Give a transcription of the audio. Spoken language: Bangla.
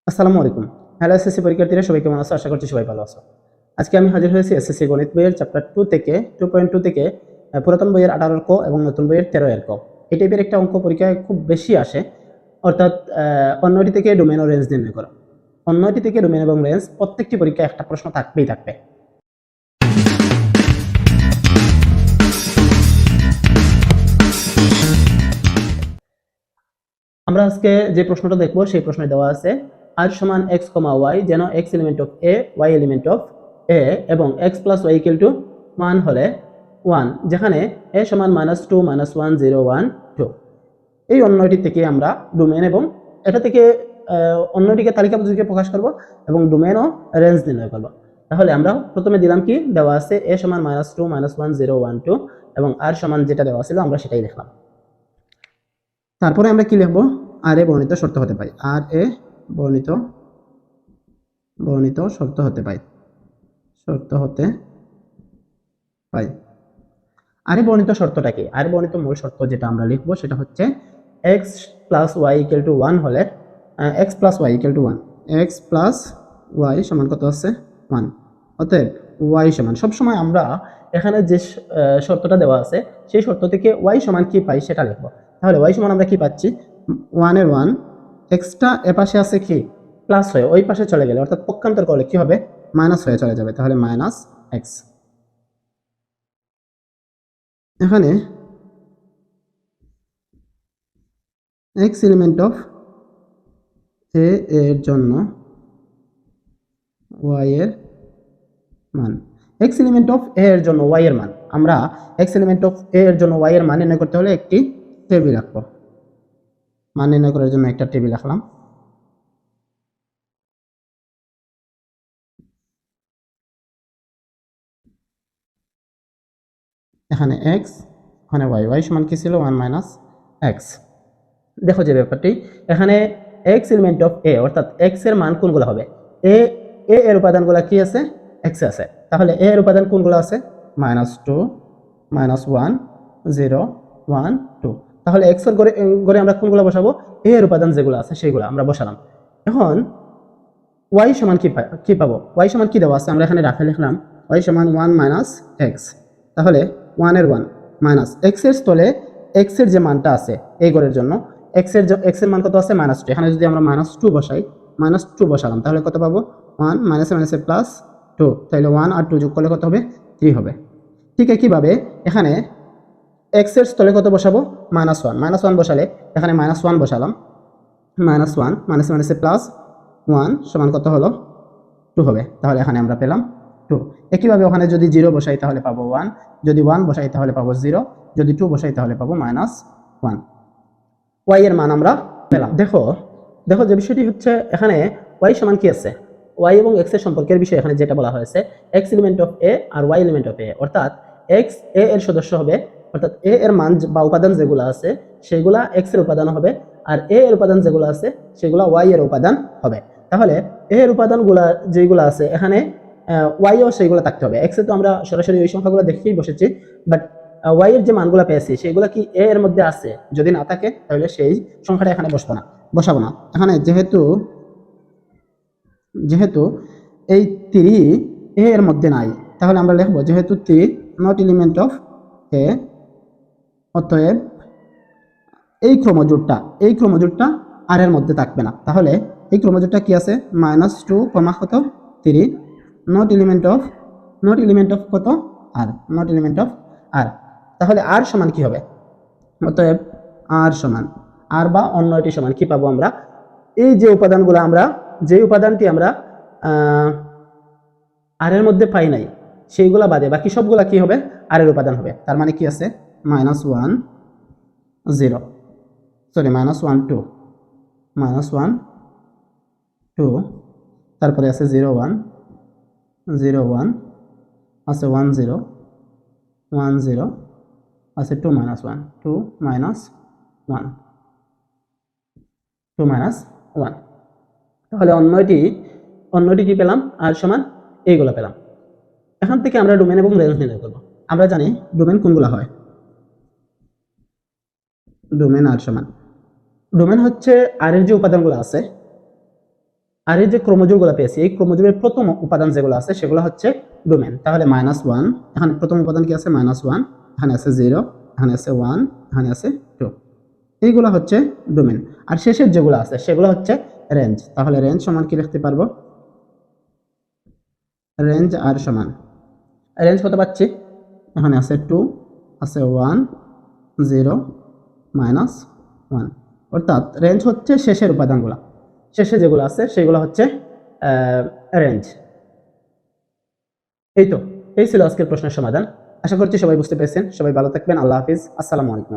আসসালামু আলাইকুম। হ্যালো এসএসসি পরীক্ষার্থীরা, সবাই কেমন আছো? আশা করছি সবাই ভালো আছো। আজকে আমি হাজির হয়েছি এসএসসি গণিত বইয়ের চ্যাপ্টার 2 থেকে 2.2 থেকে পুরাতন বইয়ের 18 ক এবং নতুন বইয়ের 13 এর ক। এই টাইপের একটা অঙ্ক পরীক্ষায় খুব বেশি আসে, অর্থাৎ অন্যটি থেকে ডোমেন ও রেঞ্জ নির্ণয় করো। অন্যটি থেকে ডোমেন এবং রেঞ্জ প্রত্যেকটি পরীক্ষায় একটা প্রশ্ন থাকবেই থাকবে। আমরা আজকে যে প্রশ্নটা দেখবো সেই প্রশ্নে দেওয়া আছে r সমান x, y, যেন x element of a, y element of a এবং x plus y equal to 1 হলে 1, যেখানে a সমান -2 -1 0 1 2। এই অন্যটি থেকে আমরা ডোমেন এবং এটা থেকে অন্যটিকে তালিকাবদ্ধ প্রকাশ করব এবং ডোমেন ও রেঞ্জ নির্ণয় করব। তাহলে আমরা প্রথমে দিলাম কি দেওয়া আছে a সমান -2 -1 0 1 2 এবং r সমান যেটা দেওয়া ছিল আমরা সেটাই লিখলাম। তারপরে আমরা কি লিখবো? আর এ বর্ণিত শর্ত হতে পাই, আর এ বর্ণিত বর্ণিত শর্ত হতে পাই, শর্ত হতে পাই। আর এ বর্ণিত শর্তটা কি? আর বর্ণিত মূল শর্ত যেটা আমরা লিখবো সেটা হচ্ছে x plus y equal to 1 হলে x plus y equal to 1, x plus y সমান কত আছে 1। অতএব y সমান, সবসময় আমরা এখানে যে শর্তটা দেওয়া আছে সেই শর্ত থেকে y সমান কি পাই সেটা লিখবো। তাহলে y সমান আমরা কি পাচ্ছি? 1 এর 1, এক্সটা এ পাশে আছে কি প্লাস হয়ে ওই পাশে চলে গেলে, অর্থাৎ পক্ষান্তর করলে কি হবে? মাইনাস হয়ে চলে যাবে, তাহলে মাইনাস এক্স। এখানে এক্স এলিমেন্ট অফ এ এর জন্য ওয়াই এর মান, এক্স এলিমেন্ট অফ এ এর জন্য ওয়াই এর মান, আমরা এক্স এলিমেন্ট অফ এ এর জন্য ওয়াই এর মান নির্ণয় করতে হলে একটি টেবিল রাখবো। মান নির্ণয় করার জন্য একটা টেবিল রাখলাম। এখানে এক্স, ওখানে ওয়াই, ওয়াই সমান কি ছিল 1 মাইনাস এক্স। দেখো যে ব্যাপারটি এখানে এক্স এলিমেন্ট অফ এ, অর্থাৎ এক্স এর মান কোনগুলো হবে? এ এ এর উপাদানগুলো কি আছে? এক্স আছে। তাহলে এ এর উপাদান কোনগুলো আছে? -2 -1 0 1 2। তাহলে এক্স এর ঘরে আমরা কোনগুলো বসাবো? এ এর উপাদান যেগুলো আছে সেগুলো আমরা বসালাম। এখন ওয়াই সমান কি পাবো? ওয়াই সমান কি দেওয়া আছে আমরা এখানে রাখে লিখলাম, ওয়াই সমান 1 মাইনাস এক্স। তাহলে 1 এর 1 মাইনাস এক্স এর স্থলে এক্স এর যে মানটা আছে এই ঘরের জন্য এক্স এর মান কত আছে? -2। এখানে যদি আমরা -2 বসাই, -2 বসালাম, তাহলে কত পাবো? 1 মাইনাসে মাইনাসে প্লাস 2, তাহলে 1 আর 2 যোগ করলে কত হবে? 3 হবে। ঠিক একইভাবে এখানে এক্স এর স্থলে কত বসাবো? -1, -1 বসালে এখানে -1 বসালাম, -1 মাইনাসে মাইনাসে প্লাস 1 সমান কত হলো? 2 হবে। তাহলে এখানে আমরা পেলাম 2। একইভাবে ওখানে যদি 0 বসাই তাহলে পাবো 1, যদি 1 বসাই তাহলে পাবো 0, যদি 2 বসাই তাহলে পাবো -1। ওয়াই এর মান আমরা পেলাম। দেখো দেখো যে বিষয়টি হচ্ছে এখানে ওয়াই সমান কি আছে? ওয়াই এবং এক্স এর সম্পর্কের বিষয় এখানে যেটা বলা হয়েছে, এক্স এলিমেন্ট অফ এ আর ওয়াই এলিমেন্ট অফ এ, অর্থাৎ এক্স এ এর সদস্য হবে, অর্থাৎ এ এর মান বা উপাদান যেগুলো আছে সেগুলা এক্স এর উপাদান হবে, আর এ এর উপাদান যেগুলো আছে সেগুলা ওয়াই এর উপাদান হবে। তাহলে এ এর উপাদানগুলা যেগুলো আছে এখানে ওয়াই ও সেইগুলো থাকতে হবে। এক্স এ তো আমরা সরাসরি ওই সংখ্যাগুলো দেখেই বসেছি, বাট ওয়াই এর যে মানগুলো পেয়েছি সেগুলো কি এ এর মধ্যে আছে? যদি না থাকে তাহলে সেই সংখ্যাটা এখানে বসাবো না। এখানে যেহেতু যেহেতু এই 3 এ এর মধ্যে নাই, তাহলে আমরা লিখবো যেহেতু 3 নট এলিমেন্ট অফ এ, অতএব এই ক্রমজোড়টা আর এর মধ্যে থাকবে না। তাহলে এই ক্রমজোড়টা কি আছে? -2 কত 3, নট এলিমেন্ট অফ কত? আর, নট এলিমেন্ট অফ আর। তাহলে আর সমান কি হবে? অতএব আর সমান, আর বা অন্যটি সমান কি পাবো আমরা? এই যে উপাদানগুলো আমরা, যে উপাদানটি আমরা আর এর মধ্যে পাই নাই সেইগুলা বাদে বাকি সবগুলা কি হবে? আর এর উপাদান হবে। তার মানে কি আছে? -1 0, সরি -1 2, -1 2, তারপরে আছে 0 1 0 1, আছে 1 0 1 0, আছে 2 -1 2 -1 2 -1। তাহলে অন্যটি কি পেলাম? আর সমান এইগুলো পেলাম। এখান থেকে আমরা ডোমেন এবং রেঞ্জ নির্ণয় করব। আমরা জানি ডোমেন কোনগুলো হয়। ডোমেন আর সমান, ডোমেন হচ্ছে আর এর যে উপাদানগুলো আছে আর এই যে ক্রোমোজোমগুলো পেয়েছি, এই ক্রোমোজোমের প্রথম উপাদান যেগুলো আছে সেগুলো হচ্ছে ডোমেন। তাহলে -1, এখানে প্রথম উপাদান কি আছে? -1, এখানে আছে 0, এখানে আছে 1, এখানে আছে 2, এইগুলো হচ্ছে ডোমেন। আর শেষের যেগুলো আছে সেগুলো হচ্ছে রেঞ্জ। তাহলে রেঞ্জ সমান কি লিখতে পারবো? রেঞ্জ আর সমান, রেঞ্জ কত পাচ্ছি? এখানে আছে 2, আছে 1, 0, -1, অর্থাৎ রেঞ্জ হচ্ছে শেষের উপাদানগুলো, শেষে যেগুলো আছে সেগুলো হচ্ছে রেঞ্জ। এই তো, এই ছিল আজকের প্রশ্নের সমাধান। আশা করছি সবাই বুঝতে পেরেছেন। সবাই ভালো থাকবেন। আল্লাহ হাফিজ। আসসালামু আলাইকুম।